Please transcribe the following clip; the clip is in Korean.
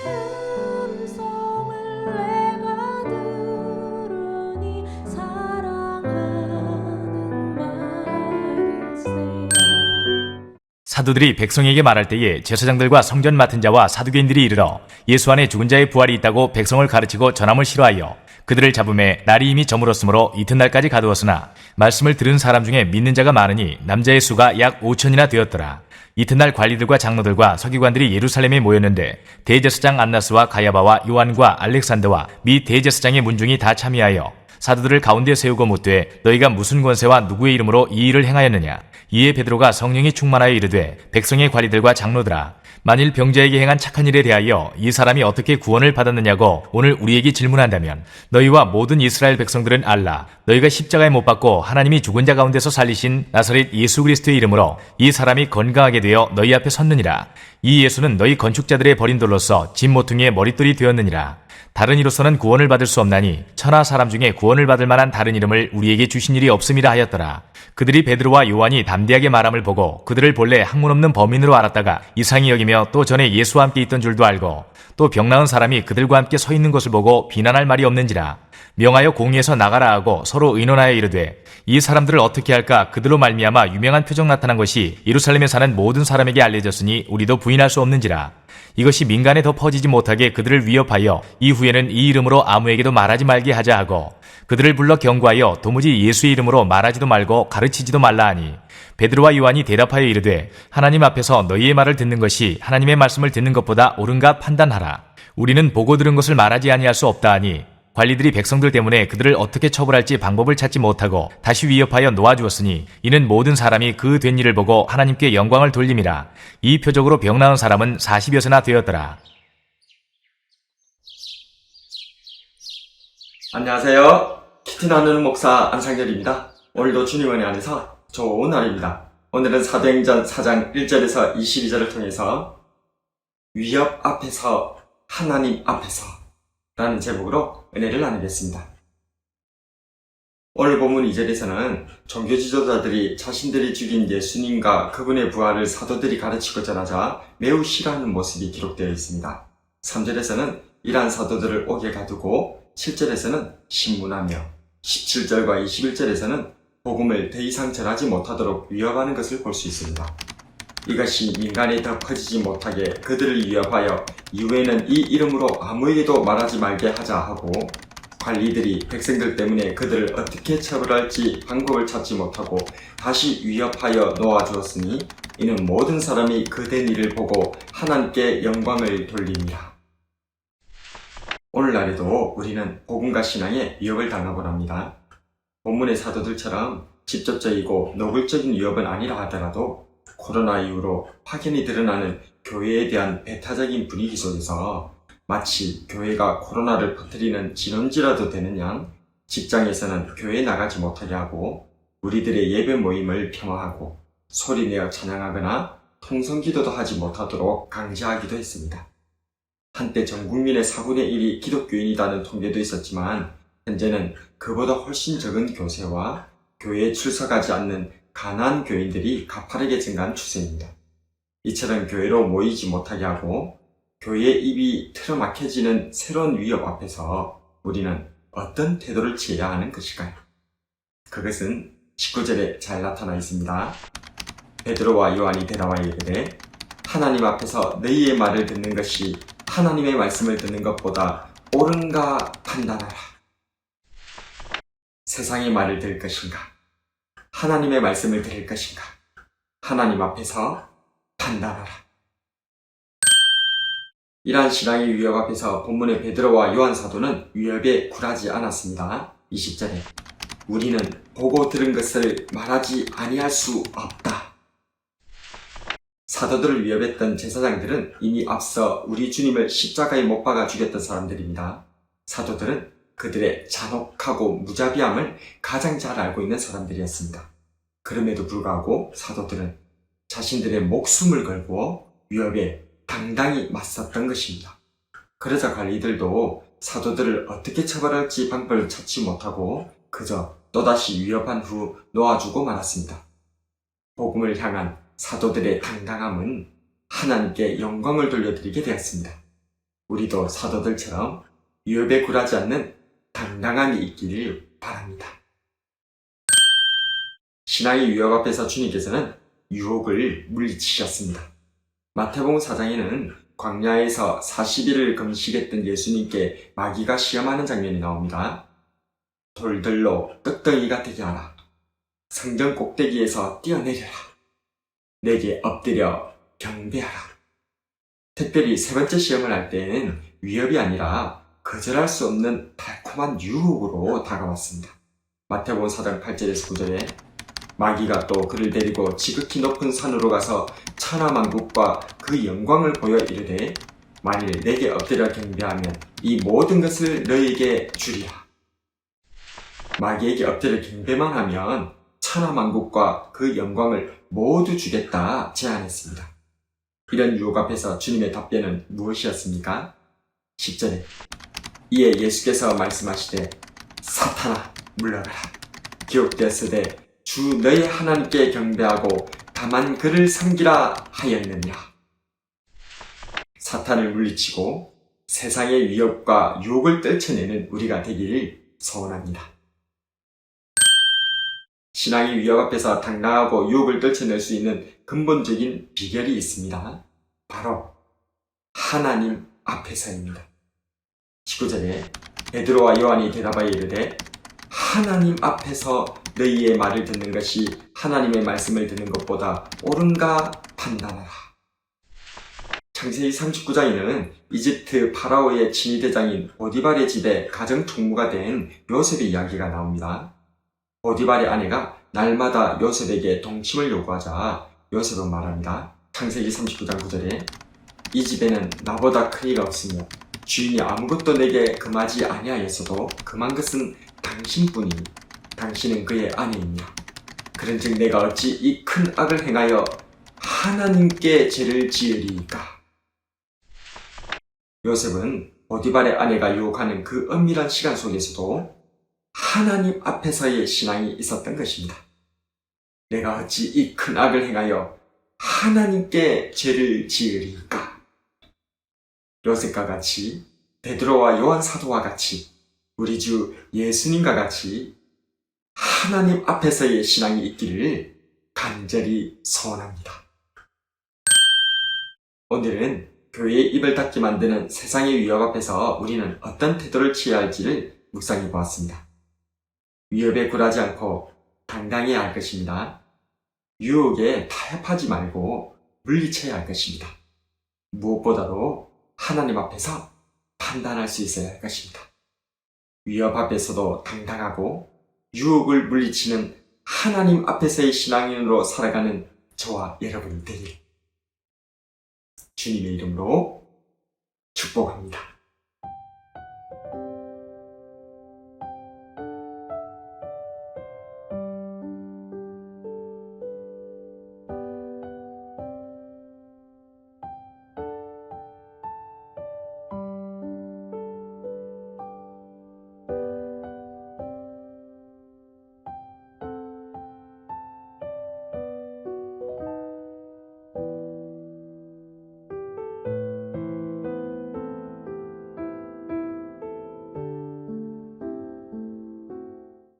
음성을 내가 들으니 사랑하는 말일세. 사도들이 백성에게 말할 때에 제사장들과 성전 맡은 자와 사두개인들이 이르러 예수 안에 죽은 자의 부활이 있다고 백성을 가르치고 전함을 싫어하여 그들을 잡음에 날이 이미 저물었으므로 이튿날까지 가두었으나 말씀을 들은 사람 중에 믿는 자가 많으니 남자의 수가 약 5천이나 되었더라. 이튿날 관리들과 장로들과 서기관들이 예루살렘에 모였는데 대제사장 안나스와 가야바와 요한과 알렉산더와 미 대제사장의 문중이 다 참여하여 사도들을 가운데 세우고 묻되 너희가 무슨 권세와 누구의 이름으로 이 일을 행하였느냐. 이에 베드로가 성령이 충만하여 이르되 백성의 관리들과 장로들아, 만일 병자에게 행한 착한 일에 대하여 이 사람이 어떻게 구원을 받았느냐고 오늘 우리에게 질문한다면 너희와 모든 이스라엘 백성들은 알라. 너희가 십자가에 못 박고 하나님이 죽은 자 가운데서 살리신 나사렛 예수 그리스도의 이름으로 이 사람이 건강하게 되어 너희 앞에 섰느니라. 이 예수는 너희 건축자들의 버린 돌로서 집 모퉁이의 머릿돌이 되었느니라. 다른 이로서는 구원을 받을 수 없나니 천하 사람 중에 구원을 받을 만한 다른 이름을 우리에게 주신 일이 없음이라 하였더라. 그들이 베드로와 요한이 담대하게 말함을 보고 그들을 본래 학문 없는 범인으로 알았다가 이상히 여기며 또 전에 예수와 함께 있던 줄도 알고 또 병 나은 사람이 그들과 함께 서 있는 것을 보고 비난할 말이 없는지라. 명하여 공의에서 나가라 하고 서로 의논하여 이르되 이 사람들을 어떻게 할까. 그들로 말미암아 유명한 표적 나타난 것이 예루살렘에 사는 모든 사람에게 알려졌으니 우리도 부인할 수 없는지라. 이것이 민간에 더 퍼지지 못하게 그들을 위협하여 이후에는 이 이름으로 아무에게도 말하지 말게 하자 하고 그들을 불러 경고하여 도무지 예수의 이름으로 말하지도 말고 가르치지도 말라 하니 베드로와 요한이 대답하여 이르되 하나님 앞에서 너희의 말을 듣는 것이 하나님의 말씀을 듣는 것보다 옳은가 판단하라. 우리는 보고 들은 것을 말하지 아니할 수 없다 하니 관리들이 백성들 때문에 그들을 어떻게 처벌할지 방법을 찾지 못하고 다시 위협하여 놓아주었으니 이는 모든 사람이 그 된 일을 보고 하나님께 영광을 돌림이라. 이 표적으로 병 나은 사람은 40여서나 되었더라. 안녕하세요. 키티 나누는 목사 안상열입니다. 오늘도 주님 은혜 안에서 좋은 날입니다. 오늘은 사도행전 4장 1절에서 22절을 통해서 위협 앞에서 하나님 앞에서 라는 제목으로 은혜를 나누겠습니다. 오늘 본문 2절에서는 종교 지도자들이 자신들이 죽인 예수님과 그분의 부활을 사도들이 가르치고 전하자 매우 싫어하는 모습이 기록되어 있습니다. 3절에서는 이러한 사도들을 옥에 가두고 7절에서는 신문하며 17절과 21절에서는 복음을 더 이상 전하지 못하도록 위협하는 것을 볼 수 있습니다. 이것이 민간에 더 퍼지지 못하게 그들을 위협하여 이후에는 이 이름으로 아무에게도 말하지 말게 하자 하고 관리들이 백성들 때문에 그들을 어떻게 처벌할지 방법을 찾지 못하고 다시 위협하여 놓아주었으니 이는 모든 사람이 그된 일을 보고 하나님께 영광을 돌립니다. 오늘날에도 우리는 복음과 신앙에 위협을 당하곤 합니다. 본문의 사도들처럼 직접적이고 노골적인 위협은 아니라 하더라도 코로나 이후로 확연히 드러나는 교회에 대한 배타적인 분위기 속에서 마치 교회가 코로나를 퍼뜨리는 진원지라도 되는 양 직장에서는 교회에 나가지 못하게 하고 우리들의 예배 모임을 폄하하고 소리내어 찬양하거나 통성기도도 하지 못하도록 강제하기도 했습니다. 한때 전 국민의 4분의 1이 기독교인이라는 통계도 있었지만 현재는 그보다 훨씬 적은 교세와 교회에 출석하지 않는 가난한 교인들이 가파르게 증가한 추세입니다. 이처럼 교회로 모이지 못하게 하고 교회의 입이 틀어막혀지는 새로운 위협 앞에서 우리는 어떤 태도를 취해야 하는 것일까요? 그것은 19절에 잘 나타나 있습니다. 베드로와 요한이 대답하여 이르되 하나님 앞에서 너희의 말을 듣는 것이 하나님의 말씀을 듣는 것보다 옳은가 판단하라. 세상의 말을 들을 것인가? 하나님의 말씀을 들을 것인가? 하나님 앞에서 판단하라. 이러한 신앙의 위협 앞에서 본문의 베드로와 요한 사도는 위협에 굴하지 않았습니다. 20절에 우리는 보고 들은 것을 말하지 아니할 수 없다. 사도들을 위협했던 제사장들은 이미 앞서 우리 주님을 십자가에 못 박아 죽였던 사람들입니다. 사도들은 그들의 잔혹하고 무자비함을 가장 잘 알고 있는 사람들이었습니다. 그럼에도 불구하고 사도들은 자신들의 목숨을 걸고 위협에 당당히 맞섰던 것입니다. 그러자 관리들도 사도들을 어떻게 처벌할지 방법을 찾지 못하고 그저 또다시 위협한 후 놓아주고 말았습니다. 복음을 향한 사도들의 당당함은 하나님께 영광을 돌려드리게 되었습니다. 우리도 사도들처럼 유혹에 굴하지 않는 당당함이 있기를 바랍니다. 신앙의 유혹 앞에서 주님께서는 유혹을 물리치셨습니다. 마태복음 4장에는 광야에서 40일을 금식했던 예수님께 마귀가 시험하는 장면이 나옵니다. 돌들로 끄떡이가 되게 하라. 성전 꼭대기에서 뛰어내려라. 내게 엎드려 경배하라. 특별히 세 번째 시험을 할 때에는 위협이 아니라 거절할 수 없는 달콤한 유혹으로 다가왔습니다. 마태복음 4장 8절에서 9절에 마귀가 또 그를 데리고 지극히 높은 산으로 가서 천하만국과 그 영광을 보여 이르되 만일 내게 엎드려 경배하면 이 모든 것을 너희에게 주리라. 마귀에게 엎드려 경배만 하면 천하만국과 그 영광을 모두 주겠다 제안했습니다. 이런 유혹 앞에서 주님의 답변은 무엇이었습니까? 10절에 이에 예수께서 말씀하시되 사탄아 물러가라. 기록되었으되 주 너희 하나님께 경배하고 다만 그를 섬기라 하였느니라. 사탄을 물리치고 세상의 위협과 유혹을 떨쳐내는 우리가 되기를 소원합니다. 신앙의 위협 앞에서 당당하고 유혹을 떨쳐낼 수 있는 근본적인 비결이 있습니다. 바로 하나님 앞에서입니다. 19절에 베드로와 요한이 대답하여 이르되 하나님 앞에서 너희의 말을 듣는 것이 하나님의 말씀을 듣는 것보다 옳은가 판단하라. 창세기 39장에는 이집트 파라오의 친위대장인 보디발의 집에 가정총무가 된 요셉의 이야기가 나옵니다. 보디발의 아내가 날마다 요셉에게 동침을 요구하자 요셉은 말합니다. 창세기 39장 9절에 이 집에는 나보다 큰 이가 없으며 주인이 아무것도 내게 금하지 아니하였어도 금한 것은 당신뿐이니 당신은 그의 아내이냐. 그런즉 내가 어찌 이 큰 악을 행하여 하나님께 죄를 지으리이까. 요셉은 보디발의 아내가 유혹하는 그 엄밀한 시간 속에서도 하나님 앞에서의 신앙이 있었던 것입니다. 내가 어찌 이 큰 악을 행하여 하나님께 죄를 지으리이까. 요셉과 같이 베드로와 요한 사도와 같이 우리 주 예수님과 같이 하나님 앞에서의 신앙이 있기를 간절히 소원합니다. 오늘은 교회의 입을 닫게 만드는 세상의 위협 앞에서 우리는 어떤 태도를 취해야 할지를 묵상해 보았습니다. 위협에 굴하지 않고 당당해야 할 것입니다. 유혹에 타협하지 말고 물리쳐야 할 것입니다. 무엇보다도 하나님 앞에서 판단할 수 있어야 할 것입니다. 위협 앞에서도 당당하고 유혹을 물리치는 하나님 앞에서의 신앙인으로 살아가는 저와 여러분이 되길 주님의 이름으로 축복합니다.